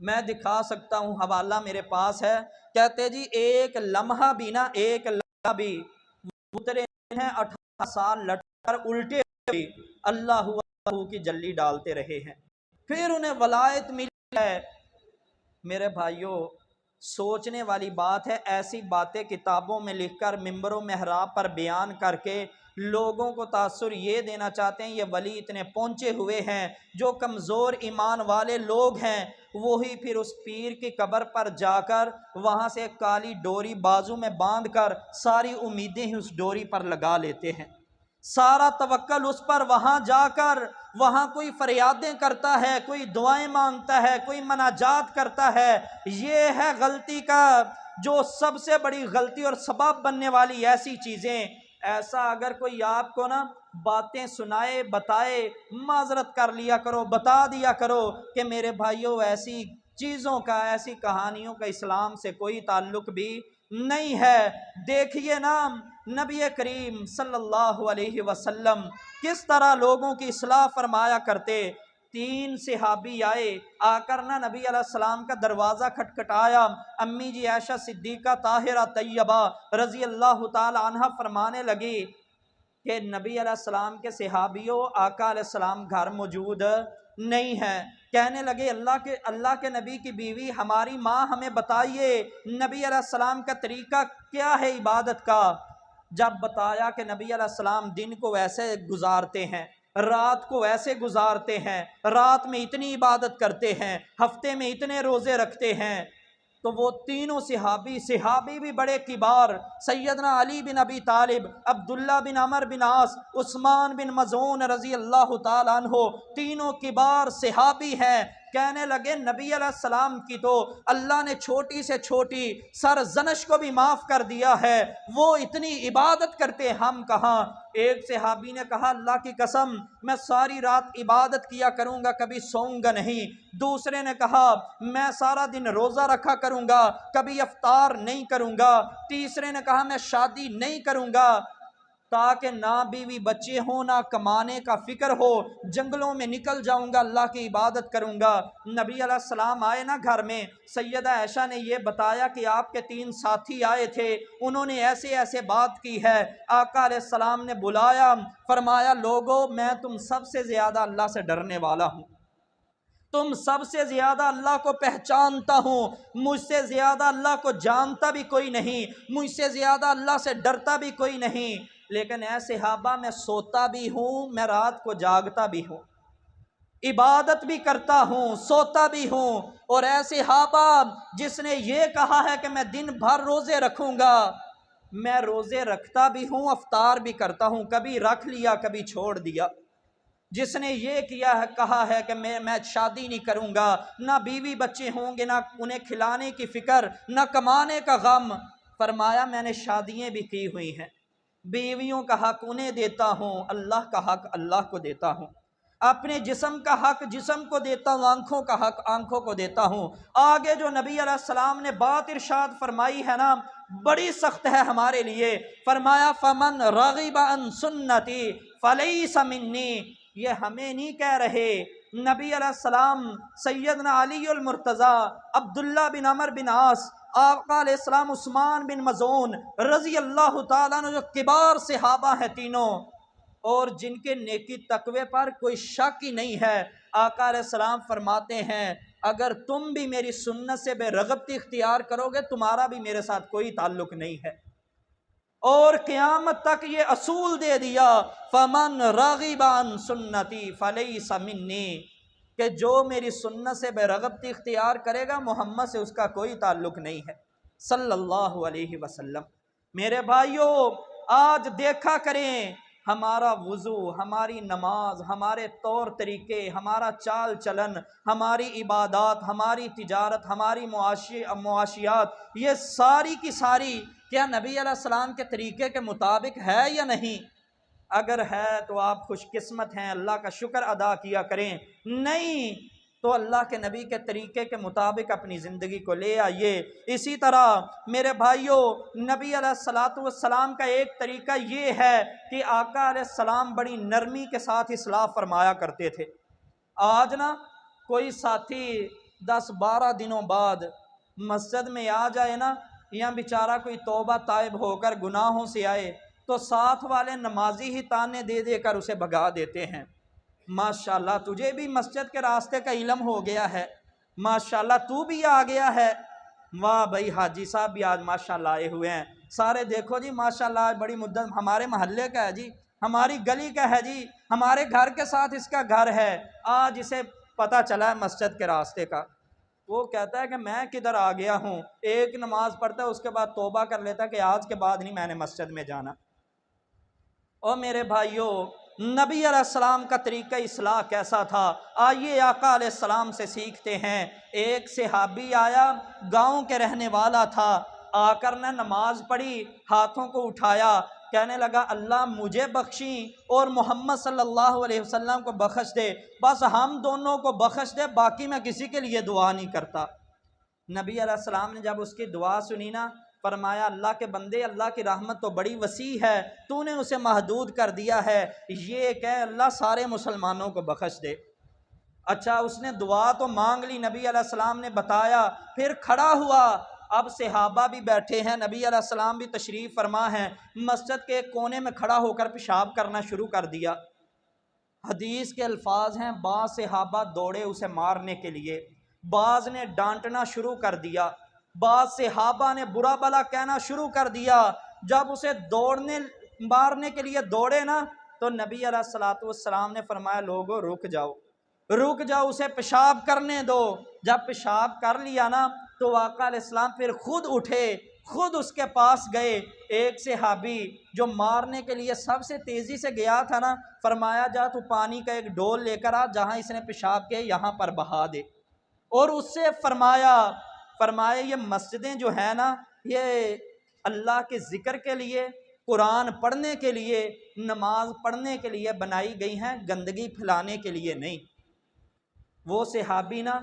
میں دکھا سکتا ہوں حوالہ میرے پاس ہے، کہتے جی ایک لمحہ بھی نا، ایک لمحہ بھی اترے ہیں 18 سال لٹ کر الٹے ہوئے اللہ کی جلی ڈالتے رہے ہیں، پھر انہیں ولایت ملی ہے۔ میرے بھائیوں سوچنے والی بات ہے، ایسی باتیں کتابوں میں لکھ کر ممبر و محراب پر بیان کر کے لوگوں کو تاثر یہ دینا چاہتے ہیں یہ ولی اتنے پہنچے ہوئے ہیں۔ جو کمزور ایمان والے لوگ ہیں وہی پھر اس پیر کی قبر پر جا کر وہاں سے کالی ڈوری بازو میں باندھ کر ساری امیدیں ہی اس ڈوری پر لگا لیتے ہیں، سارا توکل اس پر، وہاں جا کر وہاں کوئی فریادیں کرتا ہے، کوئی دعائیں مانگتا ہے، کوئی مناجات کرتا ہے۔ یہ ہے غلطی کا جو سب سے بڑی غلطی اور سبب بننے والی ایسی چیزیں۔ ایسا اگر کوئی آپ کو نا باتیں سنائے بتائے معذرت کر لیا کرو، بتا دیا کرو کہ میرے بھائیوں ایسی چیزوں کا، ایسی کہانیوں کا اسلام سے کوئی تعلق بھی نہیں ہے۔ دیکھیے نا نبی کریم صلی اللہ علیہ وسلم کس طرح لوگوں کی اصلاح فرمایا کرتے۔ 3 صحابی آئے، آ کر نا نبی علیہ السلام کا دروازہ کھٹکھٹایا۔ امی جی عائشہ صدیقہ طاہرہ طیبہ رضی اللہ تعالی عنہ فرمانے لگی کہ نبی علیہ السلام کے صحابیوں آقا علیہ السلام گھر موجود نہیں ہیں۔ کہنے لگے اللہ کے نبی کی بیوی ہماری ماں ہمیں بتائیے نبی علیہ السلام کا طریقہ کیا ہے عبادت کا۔ جب بتایا کہ نبی علیہ السلام دن کو ویسے گزارتے ہیں، رات کو ایسے گزارتے ہیں، رات میں اتنی عبادت کرتے ہیں، ہفتے میں اتنے روزے رکھتے ہیں، تو وہ تینوں صحابی بھی بڑے کبار، سیدنا علی بن ابی طالب، عبداللہ بن عمر بن عاص، عثمان بن مظعون رضی اللہ تعالیٰ عنہ، تینوں کبار صحابی ہیں۔ کہنے لگے نبی علیہ السلام کی تو اللہ نے چھوٹی سے چھوٹی سرزنش کو بھی معاف کر دیا ہے، وہ اتنی عبادت کرتے ہم کہاں۔ ایک صحابی نے کہا اللہ کی قسم میں ساری رات عبادت کیا کروں گا، کبھی سوؤں گا نہیں۔ دوسرے نے کہا میں سارا دن روزہ رکھا کروں گا، کبھی افطار نہیں کروں گا۔ تیسرے نے کہا میں شادی نہیں کروں گا تاکہ نہ بیوی بچے ہوں، نہ کمانے کا فکر ہو، جنگلوں میں نکل جاؤں گا، اللہ کی عبادت کروں گا۔ نبی علیہ السلام آئے نا گھر میں، سیدہ عائشہ نے یہ بتایا کہ آپ کے 3 ساتھی آئے تھے، انہوں نے ایسے بات کی ہے۔ آقا علیہ السلام نے بلایا، فرمایا لوگو میں تم سب سے زیادہ اللہ سے ڈرنے والا ہوں، تم سب سے زیادہ اللہ کو پہچانتا ہوں، مجھ سے زیادہ اللہ کو جانتا بھی کوئی نہیں، مجھ سے زیادہ اللہ سے ڈرتا بھی کوئی نہیں، لیکن اے صحابہ میں سوتا بھی ہوں، میں رات کو جاگتا بھی ہوں، عبادت بھی کرتا ہوں، سوتا بھی ہوں۔ اور اے صحابہ جس نے یہ کہا ہے کہ میں دن بھر روزے رکھوں گا، میں روزے رکھتا بھی ہوں، افطار بھی کرتا ہوں، کبھی رکھ لیا کبھی چھوڑ دیا۔ جس نے یہ کہا ہے کہ میں شادی نہیں کروں گا، نہ بیوی بچے ہوں گے، نہ انہیں کھلانے کی فکر، نہ کمانے کا غم، فرمایا میں نے شادیاں بھی کی ہوئی ہیں، بیویوں کا حق انہیں دیتا ہوں، اللہ کا حق اللہ کو دیتا ہوں، اپنے جسم کا حق جسم کو دیتا ہوں، آنکھوں کا حق آنکھوں کو دیتا ہوں۔ آگے جو نبی علیہ السلام نے بات ارشاد فرمائی ہے نا بڑی سخت ہے ہمارے لیے، فرمایا فمن رغب عن سنتی فلیس منی۔ یہ ہمیں نہیں کہہ رہے، نبی علیہ السلام، سیدنا علی المرتضیٰ، عبداللہ بن عمر بن عاص، آقا علیہ السلام، عثمان بن مظعون رضی اللہ تعالیٰ عنہ، جو کبار صحابہ ہیں تینوں، اور جن کے نیکی تقوی پر کوئی شک ہی نہیں ہے، آقا علیہ السلام فرماتے ہیں اگر تم بھی میری سنت سے بے رغبتی اختیار کرو گے تمہارا بھی میرے ساتھ کوئی تعلق نہیں ہے، اور قیامت تک یہ اصول دے دیا فمن راغب عن سنتی فلیس منی، کہ جو میری سنت سے بے رغبتی اختیار کرے گا محمد سے اس کا کوئی تعلق نہیں ہے صلی اللہ علیہ وسلم۔ میرے بھائیوں آج دیکھا کریں ہمارا وضو، ہماری نماز، ہمارے طور طریقے، ہمارا چال چلن، ہماری عبادات، ہماری تجارت، ہماری معاشیات، یہ ساری کی ساری کیا نبی علیہ السلام کے طریقے کے مطابق ہے یا نہیں؟ اگر ہے تو آپ خوش قسمت ہیں، اللہ کا شکر ادا کیا کریں، نہیں تو اللہ کے نبی کے طریقے کے مطابق اپنی زندگی کو لے آئیے۔ اسی طرح میرے بھائیوں نبی علیہ السلام کا ایک طریقہ یہ ہے کہ آقا علیہ السلام بڑی نرمی کے ساتھ اصلاح فرمایا کرتے تھے۔ آج نا کوئی ساتھی 10-12 دنوں بعد مسجد میں آ جائے نا، یا بیچارہ کوئی توبہ تائب ہو کر گناہوں سے آئے تو ساتھ والے نمازی ہی تانے دے دے کر اسے بھگا دیتے ہیں، ماشاءاللہ تجھے بھی مسجد کے راستے کا علم ہو گیا ہے، ماشاءاللہ تو بھی آ گیا ہے، واہ بھائی حاجی صاحب بھی آج ماشاءاللہ آئے ہوئے ہیں، سارے دیکھو جی ماشاءاللہ بڑی مدت ہمارے محلے کا ہے جی، ہماری گلی کا ہے جی، ہمارے گھر کے ساتھ اس کا گھر ہے، آج اسے پتہ چلا ہے مسجد کے راستے کا۔ وہ کہتا ہے کہ میں کدھر آ گیا ہوں، ایک نماز پڑھتا ہے اس کے بعد توبہ کر لیتا ہے کہ آج کے بعد نہیں میں نے مسجد میں جانا۔ اور میرے بھائیوں نبی علیہ السلام کا طریقہ اصلاح کیسا تھا، آئیے آقا علیہ السلام سے سیکھتے ہیں۔ ایک صحابی آیا، گاؤں کے رہنے والا تھا، آ کر نے نماز پڑھی، ہاتھوں کو اٹھایا، کہنے لگا اللہ مجھے بخشیں اور محمد صلی اللہ علیہ وسلم کو بخش دے، بس ہم دونوں کو بخش دے، باقی میں کسی کے لیے دعا نہیں کرتا۔ نبی علیہ السلام نے جب اس کی دعا سنی نا، فرمایا اللہ کے بندے اللہ کی رحمت تو بڑی وسیع ہے، تو نے اسے محدود کر دیا ہے، یہ کہ اللہ سارے مسلمانوں کو بخش دے۔ اچھا اس نے دعا تو مانگ لی، نبی علیہ السلام نے بتایا، پھر کھڑا ہوا، اب صحابہ بھی بیٹھے ہیں، نبی علیہ السلام بھی تشریف فرما ہیں، مسجد کے ایک کونے میں کھڑا ہو کر پیشاب کرنا شروع کر دیا۔ حدیث کے الفاظ ہیں، بعض صحابہ دوڑے اسے مارنے کے لیے، بعض نے ڈانٹنا شروع کر دیا، بعض صحابہ نے برا بلا کہنا شروع کر دیا۔ جب اسے مارنے کے لیے دوڑے نا، تو نبی علیہ الصلوۃ والسلام نے فرمایا لوگو رک جاؤ، رک جاؤ، اسے پیشاب کرنے دو۔ جب پیشاب کر لیا نا تو آقا علیہ السلام پھر خود اٹھے، خود اس کے پاس گئے۔ ایک صحابی جو مارنے کے لیے سب سے تیزی سے گیا تھا نا، فرمایا جا تو پانی کا ایک ڈول لے کر آ، جہاں اس نے پیشاب کیا یہاں پر بہا دے۔ اور اس سے فرمایا یہ مسجدیں جو ہیں نا، یہ اللہ کے ذکر کے لیے، قرآن پڑھنے کے لیے، نماز پڑھنے کے لیے بنائی گئی ہیں، گندگی پھیلانے کے لیے نہیں۔ وہ صحابی نا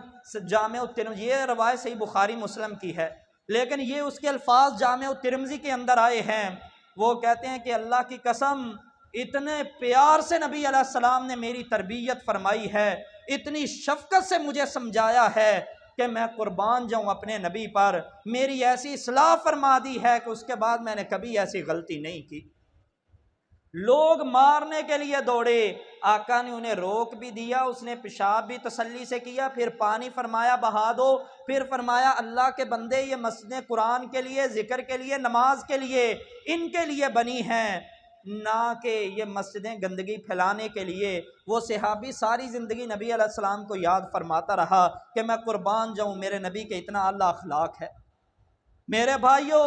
جامع الترمذی، یہ روایت صحیح بخاری مسلم کی ہے، لیکن یہ اس کے الفاظ جامع الترمذی کے اندر آئے ہیں۔ وہ کہتے ہیں کہ اللہ کی قسم، اتنے پیار سے نبی علیہ السلام نے میری تربیت فرمائی ہے، اتنی شفقت سے مجھے سمجھایا ہے کہ میں قربان جاؤں اپنے نبی پر، میری ایسی اصلاح فرما دی ہے کہ اس کے بعد میں نے کبھی ایسی غلطی نہیں کی۔ لوگ مارنے کے لیے دوڑے، آقا نے انہیں روک بھی دیا، اس نے پیشاب بھی تسلی سے کیا، پھر پانی فرمایا بہا دو، پھر فرمایا اللہ کے بندے یہ مسجدیں قرآن کے لیے، ذکر کے لیے، نماز کے لیے، ان کے لیے بنی ہیں، نہ کہ یہ مسجدیں گندگی پھیلانے کے لیے۔ وہ صحابی ساری زندگی نبی علیہ السلام کو یاد فرماتا رہا کہ میں قربان جاؤں، میرے نبی کے اتنا اعلیٰ اخلاق ہے۔ میرے بھائیو،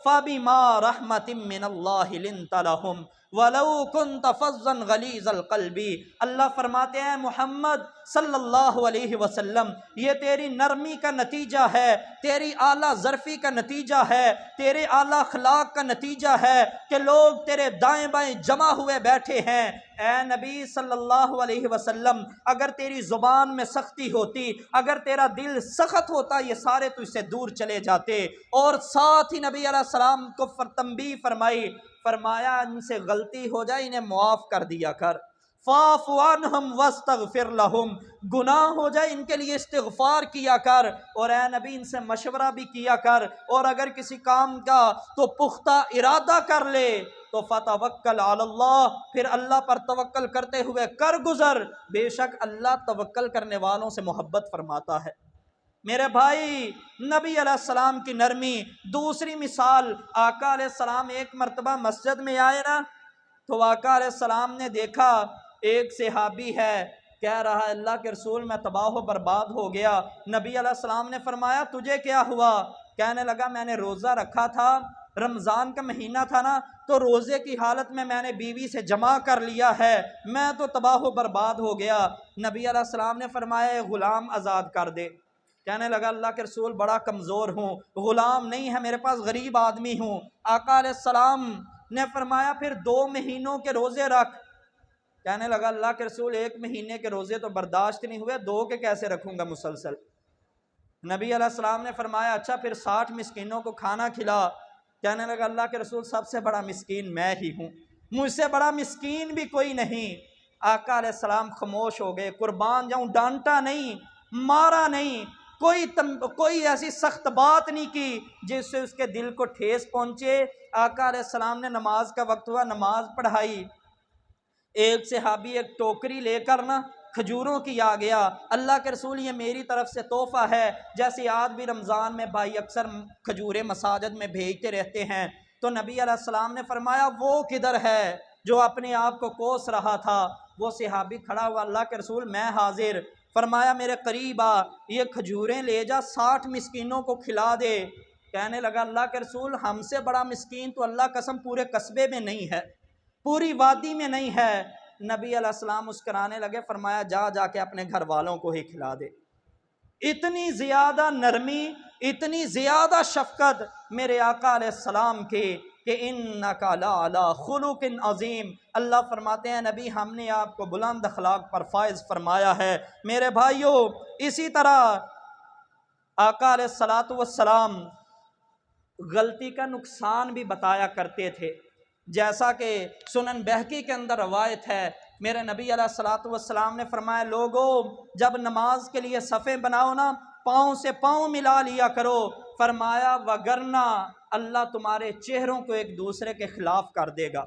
فَبِمَا رَحْمَةٍ مِّنَ اللَّهِ لِنْتَ لَهُمْ وَلَوْ كُنْتَ فَظًّا غَلِيظَ الْقَلْبِ۔ اللہ فرماتے ہیں محمد صلی اللہ علیہ وسلم، یہ تیری نرمی کا نتیجہ ہے، تیری اعلیٰ ظرفی کا نتیجہ ہے، تیرے اعلیٰ اخلاق کا نتیجہ ہے کہ لوگ تیرے دائیں بائیں جمع ہوئے بیٹھے ہیں۔ اے نبی صلی اللہ علیہ وسلم، اگر تیری زبان میں سختی ہوتی، اگر تیرا دل سخت ہوتا، یہ سارے تجھ سے دور چلے جاتے۔ اور ساتھ ہی نبی علیہ السلام کو تنبیہ فرمائی، فرمایا ان سے غلطی ہو جائے انہیں معاف کر دیا کر، فاعف عنہم واستغفر لہم، گناہ ہو جائے ان کے لیے استغفار کیا کر، اور اے نبی ان سے مشورہ بھی کیا کر، اور اگر کسی کام کا تو پختہ ارادہ کر لے تو فتوکل علی اللہ، پھر اللہ پر توکل کرتے ہوئے کر گزر، بے شک اللہ توکل کرنے والوں سے محبت فرماتا ہے۔ میرے بھائی، نبی علیہ السلام کی نرمی۔ دوسری مثال، آقا علیہ السلام ایک مرتبہ مسجد میں آئے نا، تو آقا علیہ السلام نے دیکھا ایک صحابی ہے، کہہ رہا ہے اللہ کے رسول میں تباہ و برباد ہو گیا۔ نبی علیہ السلام نے فرمایا تجھے کیا ہوا؟ کہنے لگا میں نے روزہ رکھا تھا، رمضان کا مہینہ تھا نا، تو روزے کی حالت میں نے بیوی سے جمع کر لیا ہے، میں تو تباہ و برباد ہو گیا۔ نبی علیہ السلام نے فرمایا غلام آزاد کر دے۔ کہنے لگا اللہ کے رسول بڑا کمزور ہوں، غلام نہیں ہے میرے پاس، غریب آدمی ہوں۔ آقا علیہ السلام نے فرمایا پھر 2 مہینوں کے روزے رکھ۔ کہنے لگا اللہ کے رسول 1 مہینے کے روزے تو برداشت نہیں ہوئے، 2 کے کیسے رکھوں گا مسلسل؟ نبی علیہ السلام نے فرمایا اچھا پھر 60 مسکینوں کو کھانا کھلا۔ کہنے لگا اللہ کے رسول سب سے بڑا مسکین میں ہی ہوں، مجھ سے بڑا مسکین بھی کوئی نہیں۔ آقا علیہ السلام خاموش ہو گئے، قربان جاؤں ڈانٹا نہیں، مارا نہیں، کوئی ایسی سخت بات نہیں کی جس سے اس کے دل کو ٹھیس پہنچے۔ آقا علیہ السلام نے نماز کا وقت ہوا، نماز پڑھائی۔ ایک صحابی ایک ٹوکری لے کر نا کھجوروں کی آ گیا، اللہ کے رسول یہ میری طرف سے تحفہ ہے، جیسے آج بھی رمضان میں بھائی اکثر کھجوریں مساجد میں بھیجتے رہتے ہیں۔ تو نبی علیہ السلام نے فرمایا وہ کدھر ہے جو اپنے آپ کو کوس رہا تھا؟ وہ صحابی کھڑا ہوا، اللہ کے رسول میں حاضر۔ فرمایا میرے قریب آ، یہ کھجوریں لے جا، 60 مسکینوں کو کھلا دے۔ کہنے لگا اللہ کے رسول ہم سے بڑا مسکین تو اللہ قسم پورے قصبے میں نہیں ہے، پوری وادی میں نہیں ہے۔ نبی علیہ السلام مسکرانے لگے، فرمایا جا کے اپنے گھر والوں کو ہی کھلا دے۔ اتنی زیادہ نرمی، اتنی زیادہ شفقت میرے آقا علیہ السلام کی کہ انک لعلی خلق عظیم۔ اللہ فرماتے ہیں نبی ہم نے آپ کو بلند اخلاق پر فائز فرمایا ہے۔ میرے بھائیوں، اسی طرح آقا علیہ السلام غلطی کا نقصان بھی بتایا کرتے تھے، جیسا کہ سنن بہقی کے اندر روایت ہے، میرے نبی علیہ السلام نے فرمایا لوگو جب نماز کے لیے صفیں بناؤ نا پاؤں سے پاؤں ملا لیا کرو۔ فرمایا وگرنہ اللہ تمہارے چہروں کو ایک دوسرے کے خلاف کر دے گا۔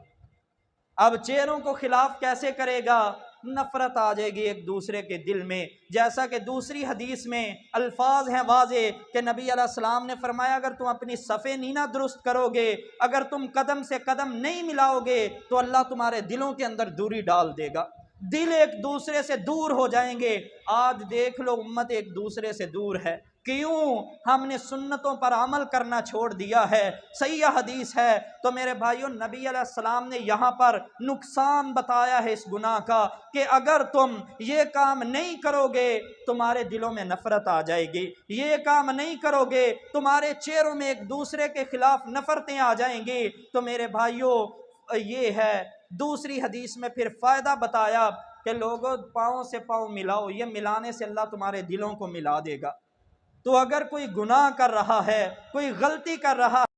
اب چہروں کو خلاف کیسے کرے گا؟ نفرت آ جائے گی ایک دوسرے کے دل میں، جیسا کہ دوسری حدیث میں الفاظ ہیں واضح کہ نبی علیہ السلام نے فرمایا اگر تم اپنی صفیں نینا درست کرو گے، اگر تم قدم سے قدم نہیں ملاؤ گے تو اللہ تمہارے دلوں کے اندر دوری ڈال دے گا، دل ایک دوسرے سے دور ہو جائیں گے۔ آج دیکھ لو امت ایک دوسرے سے دور ہے، کیوں؟ ہم نے سنتوں پر عمل کرنا چھوڑ دیا ہے۔ صحیح حدیث ہے۔ تو میرے بھائیوں، نبی علیہ السلام نے یہاں پر نقصان بتایا ہے اس گناہ کا کہ اگر تم یہ کام نہیں کرو گے تمہارے دلوں میں نفرت آ جائے گی، یہ کام نہیں کرو گے تمہارے چہروں میں ایک دوسرے کے خلاف نفرتیں آ جائیں گی۔ تو میرے بھائیوں، یہ ہے دوسری حدیث میں پھر فائدہ بتایا کہ لوگوں پاؤں سے پاؤں ملاؤ، یہ ملانے سے اللہ تمہارے دلوں کو ملا دے گا۔ تو اگر کوئی گناہ کر رہا ہے، کوئی غلطی کر رہا